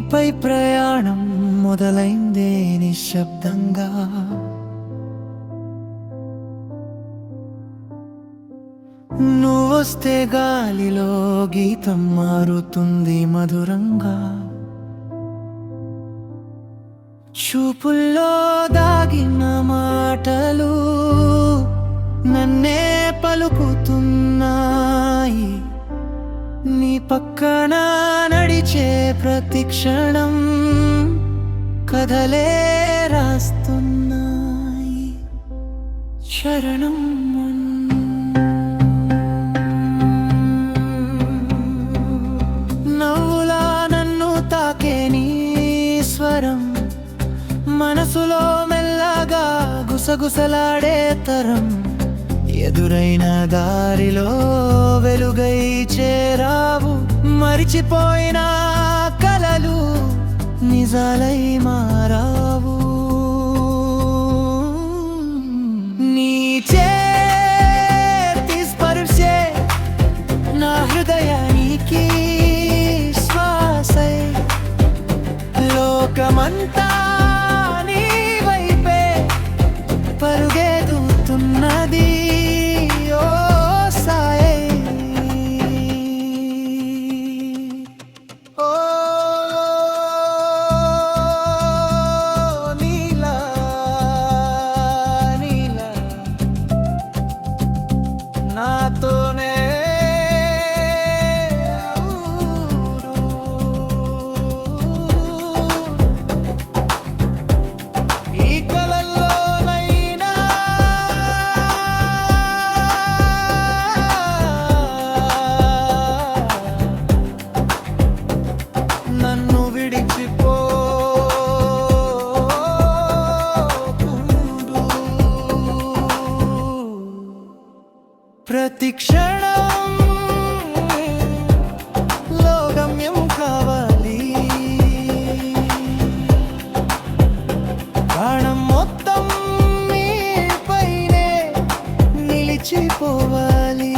నీపై ప్రయాణం మొదలైందే నిశ్శబ్దంగా. నువ్వొస్తే గాలిలో గీతం మారుతుంది మధురంగా. చూపుల్లో దాగిన మాటలు నన్నే పలుకుతున్నాయి. నీ పక్కన నడిచే ప్రతి క్షణం కథలే రాస్తున్నాయి. శరణం నవ్వులా నన్ను తాకే నీ స్వరం, మనసులో మెల్లగా గుసగుసలాడే తరం. ఎదురైన దారిలో వెలుగై చేరావు, మరిచిపోయిన కలలు నిజాలై మారావు. నీ చేతి స్పర్శే నా హృదయానికి శ్వాసై, లోకమంతా నీ వైపే పరుగెడుతున్నది. నాతోనే ఈ కలల్లోనైనా నన్ను విడిచిపో ప్రతి క్షణం లో గమ్యం కావాలి. ప్రాణం మొత్తం నీపైనే నిలిచిపోవాలి.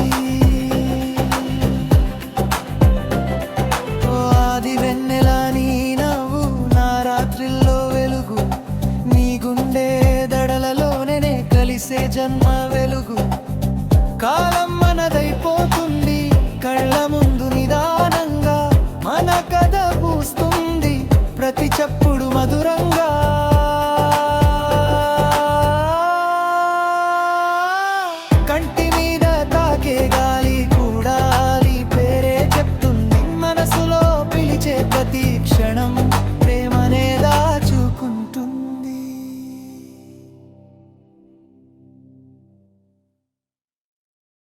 ఆది వెన్నెలా నీ నవ్వు, నా రాత్రిల్లో వెలుగు, నీ గుండె దడలలోనే కలిసే జన్మ వెలుగు. కాలం మనదైపోతుంది కళ్ళ ముందు నిదానంగా, మన కథ పూస్తుంది ప్రతి చప్పుడు మధురంగా.